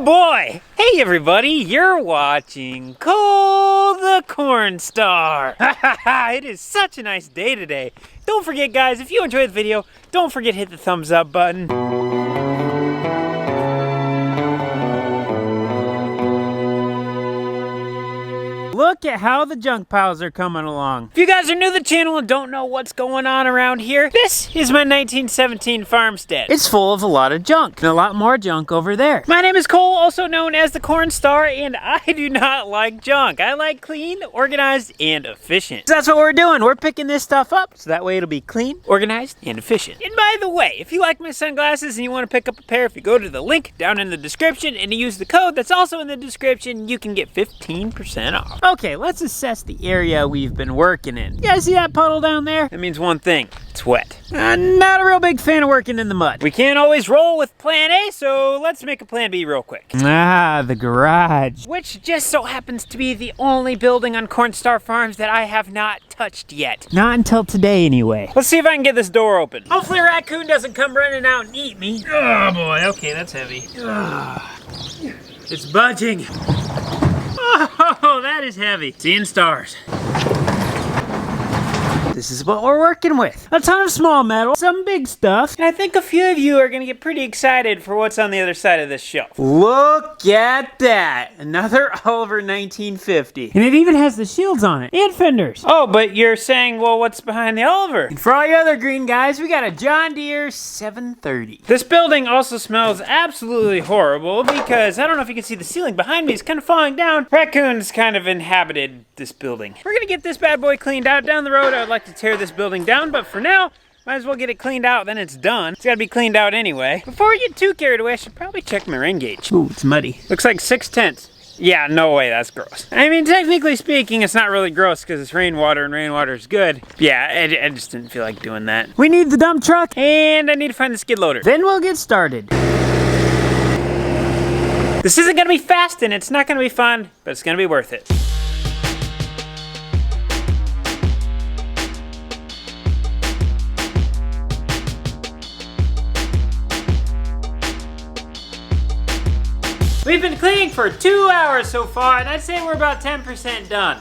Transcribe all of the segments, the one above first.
Oh boy! Hey everybody, you're watching Cole the Cornstar. It is such a nice day today. Don't forget guys, if you enjoyed the video, don't forget to hit the thumbs up button. Look at how the junk piles are coming along. If you guys are new to the channel and don't know what's going on around here, this is my 1917 farmstead. It's full of a lot of junk, and a lot more junk over there. My name is Cole, also known as the Cornstar, and I do not like junk. I like clean, organized, and efficient. So that's what we're doing. We're picking this stuff up, so that way it'll be clean, organized, and efficient. And by the way, if you like my sunglasses and you want to pick up a pair, if you go to the link down in the description and you use the code that's also in the description, you can get 15% off. Okay, let's assess the area we've been working in. You guys see that puddle down there? That means one thing, it's wet. I'm not a real big fan of working in the mud. We can't always roll with plan A, so let's make a plan B real quick. The garage. Which just so happens to be the only building on Cornstar Farms that I have not touched yet. Not until today anyway. Let's see if I can get this door open. Hopefully a raccoon doesn't come running out and eat me. Oh boy, okay, that's heavy. It's budging. Oh, that is heavy. Seeing stars. This is what we're working with. A ton of small metal, some big stuff. And I think a few of you are gonna get pretty excited for what's on the other side of this shelf. Look at that. Another Oliver 1950. And it even has the shields on it, and fenders. Oh, but you're saying, well, what's behind the Oliver? And for all you other green guys, we got a John Deere 730. This building also smells absolutely horrible because, I don't know if you can see the ceiling behind me is kind of falling down. Raccoons kind of inhabited this building. We're gonna get this bad boy cleaned out. Down the road, I'd like to tear this building down, but for now, might as well get it cleaned out, then it's done. It's gotta be cleaned out anyway. Before we get too carried away, I should probably check my rain gauge. Ooh, it's muddy. Looks like 6/10. Yeah, no way, that's gross. I mean, technically speaking, it's not really gross because it's rainwater and rainwater is good. Yeah, I just didn't feel like doing that. We need the dump truck and I need to find the skid loader. Then we'll get started. This isn't gonna be fast and it's not gonna be fun, but it's gonna be worth it. We've been cleaning for 2 hours so far, and I'd say we're about 10% done.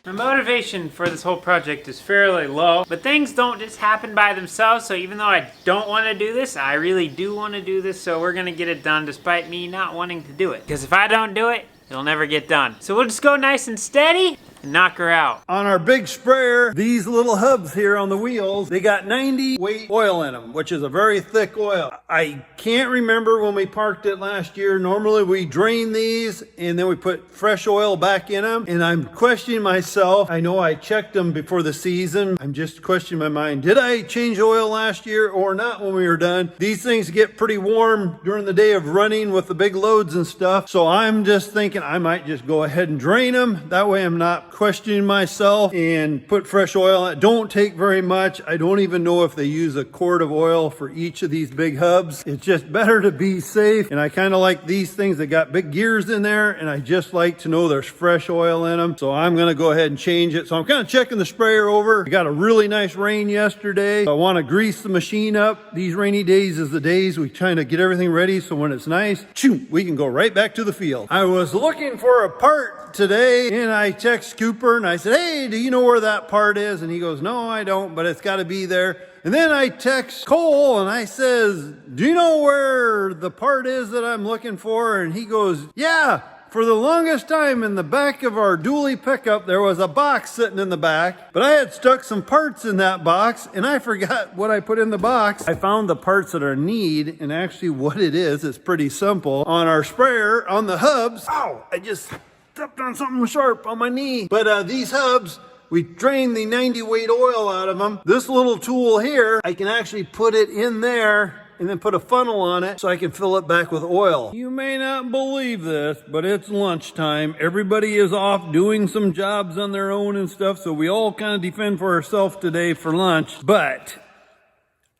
My motivation for this whole project is fairly low, but things don't just happen by themselves, so even though I don't want to do this, I really do want to do this, so we're gonna get it done despite me not wanting to do it. Because if I don't do it, it'll never get done. So we'll just go nice and steady and knock her out. On our big sprayer, these little hubs here on the wheels, they got 90 weight oil in them, which is a very thick oil. I can't remember when we parked it last year. Normally we drain these and then we put fresh oil back in them. And I'm questioning myself. I know I checked them before the season. I'm just questioning my mind. Did I change oil last year or not when we were done? These things get pretty warm during the day of running with the big loads and stuff. So I'm just thinking I might just go ahead and drain them. That way I'm not questioning myself and put fresh oil in it. Don't take very much. I don't even know if they use a quart of oil for each of these big hubs. It's just better to be safe. And I kind of like these things that got big gears in there. And I just like to know there's fresh oil in them. So I'm going to go ahead and change it. So I'm kind of checking the sprayer over. We got a really nice rain yesterday. I want to grease the machine up. These rainy days is the days we try to get everything ready. So when it's nice, we can go right back to the field. I was looking for a part today and I text Cooper and I said, hey, do you know where that part is? And he goes, no, I don't, but it's got to be there. And then I text Cole and I says, do you know where the part is that I'm looking for? And he goes, yeah, for the longest time in the back of our dually pickup, there was a box sitting in the back, but I had stuck some parts in that box and I forgot what I put in the box. I found the parts that are need and actually what it is pretty simple. On our sprayer, on the hubs, ow, I just stepped on something sharp on my knee. But these hubs, we drain the 90 weight oil out of them. This little tool here, I can actually put it in there and then put a funnel on it so I can fill it back with oil. You may not believe this, but it's lunchtime. Everybody is off doing some jobs on their own and stuff, so we all kind of defend for ourselves today for lunch. But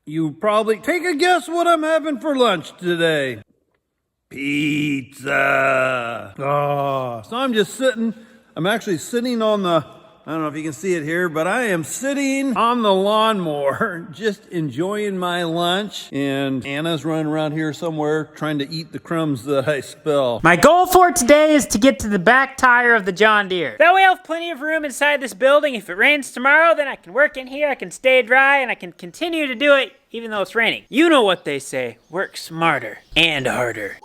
you probably take a guess what I'm having for lunch today. Pizza. Oh, so I'm actually sitting on the I don't know if you can see it here, but I am sitting on the lawnmower, just enjoying my lunch. And Anna's running around here somewhere trying to eat the crumbs that I spill. My goal for today is to get to the back tire of the John Deere. That way I'll have plenty of room inside this building. If it rains tomorrow, then I can work in here, I can stay dry, and I can continue to do it even though it's raining. You know what they say, work smarter and harder.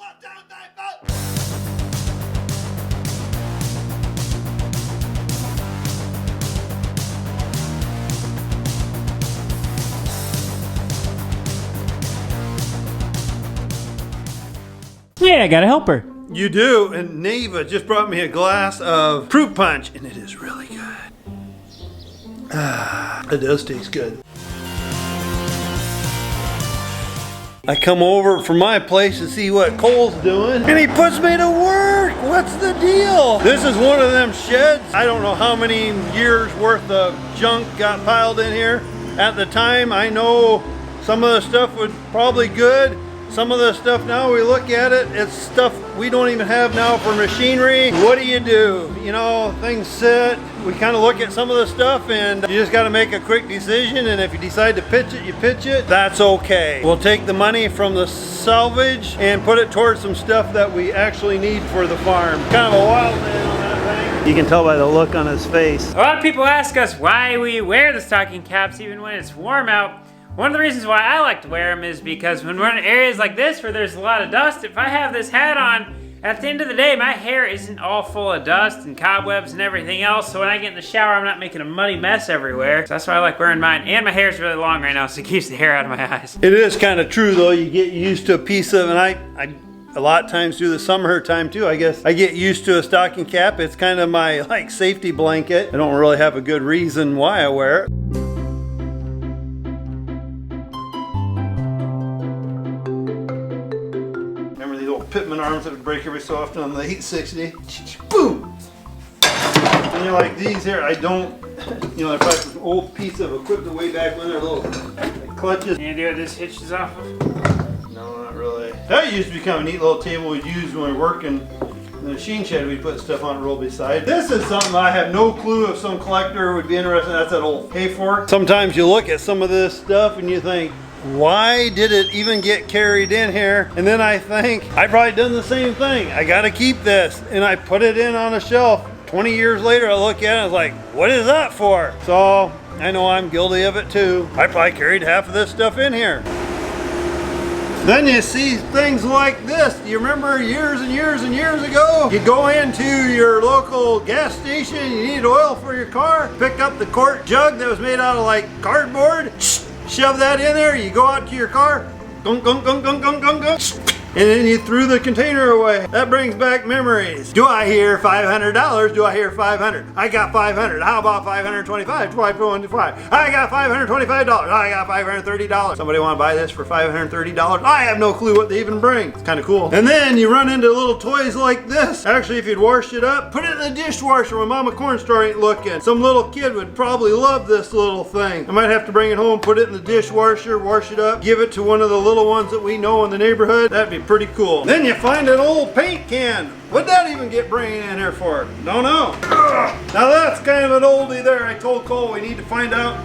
Yeah, I got a helper. You do, and Neva just brought me a glass of fruit punch, and it is really good. Ah, it does taste good. I come over from my place to see what Cole's doing, and he puts me to work. What's the deal? This is one of them sheds. I don't know how many years worth of junk got piled in here. At the time, I know some of the stuff was probably good. Some of the stuff now we look at it, it's stuff we don't even have now for machinery. What do? You know, things sit. We kind of look at some of the stuff and you just got to make a quick decision, and if you decide to pitch it, you pitch it. That's okay. We'll take the money from the salvage and put it towards some stuff that we actually need for the farm. Kind of a wild man on that thing. You can tell by the look on his face. A lot of people ask us why we wear the stocking caps even when it's warm out. One of the reasons why I like to wear them is because when we're in areas like this where there's a lot of dust, if I have this hat on, at the end of the day, my hair isn't all full of dust and cobwebs and everything else, so when I get in the shower, I'm not making a muddy mess everywhere. So that's why I like wearing mine, and my hair's really long right now, so it keeps the hair out of my eyes. It is kind of true though, you get used to a piece of, and I a lot of times through the summer time too, I guess I get used to a stocking cap. It's kind of my like safety blanket. I don't really have a good reason why I wear it. Pitman arms that would break every so often on the 860. Boom! And you're like these here, I don't, I probably an old piece of equipment way back when they're little clutches. Any idea what this hitches off of? No, not really. That used to be kind of a neat little table we'd use when we were working in the machine shed. We'd put stuff on it roll beside. This is something I have no clue if some collector would be interested in. That's that old hay fork. Sometimes you look at some of this stuff and you think, why did it even get carried in here? And then I think, I probably done the same thing. I gotta keep this. And I put it in on a shelf. 20 years later, I look at it and I was like, what is that for? So, I know I'm guilty of it too. I probably carried half of this stuff in here. Then you see things like this. Do you remember years and years and years ago? You go into your local gas station, you need oil for your car, pick up the quart jug that was made out of like cardboard, shove that in there, you go out to your car, gunk, gunk, gunk, gunk, gunk, gunk, gunk, and then you threw the container away. That brings back memories. Do I hear $500? Do I hear 500? I got 500. How about 525? 525. I got $525. I got $530. Somebody want to buy this for $530? I have no clue what they even bring. It's kind of cool. And then you run into little toys like this. Actually, if you'd wash it up, put it in the dishwasher when Mama Cornstar ain't looking. Some little kid would probably love this little thing. I might have to bring it home, put it in the dishwasher, wash it up, give it to one of the little ones that we know in the neighborhood. That'd be pretty cool. Then you find an old paint can. What'd that even get bringing in here for? Don't know. Ugh. Now that's kind of an oldie there. I told Cole we need to find out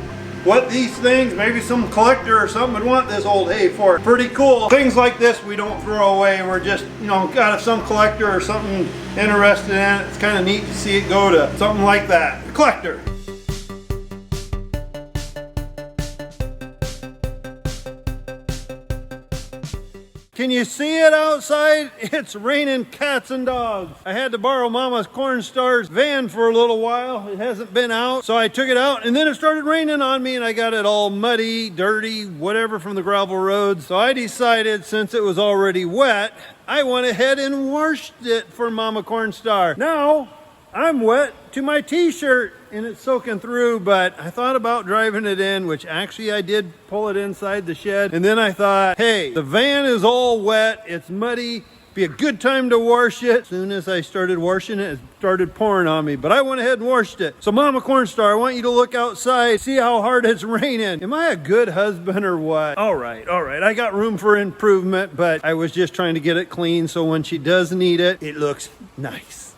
what these things, maybe some collector or something would want this old hay for. Pretty cool. Things like this we don't throw away. We're just, got some collector or something interested in it. It's kind of neat to see it go to something like that. A collector. Can you see it outside? It's raining cats and dogs. I had to borrow Mama's Cornstar's van for a little while. It hasn't been out, so I took it out and then it started raining on me and I got it all muddy, dirty, whatever from the gravel roads. So I decided, since it was already wet, I went ahead and washed it for Mama Cornstar. Now, I'm wet to my t-shirt and it's soaking through, but I thought about driving it in, which actually I did pull it inside the shed. And then I thought, hey, the van is all wet, it's muddy, be a good time to wash it. As soon as I started washing it, it started pouring on me, but I went ahead and washed it. So Mama Cornstar, I want you to look outside, see how hard it's raining. Am I a good husband or what? All right, I got room for improvement, but I was just trying to get it clean so when she does need it, it looks nice.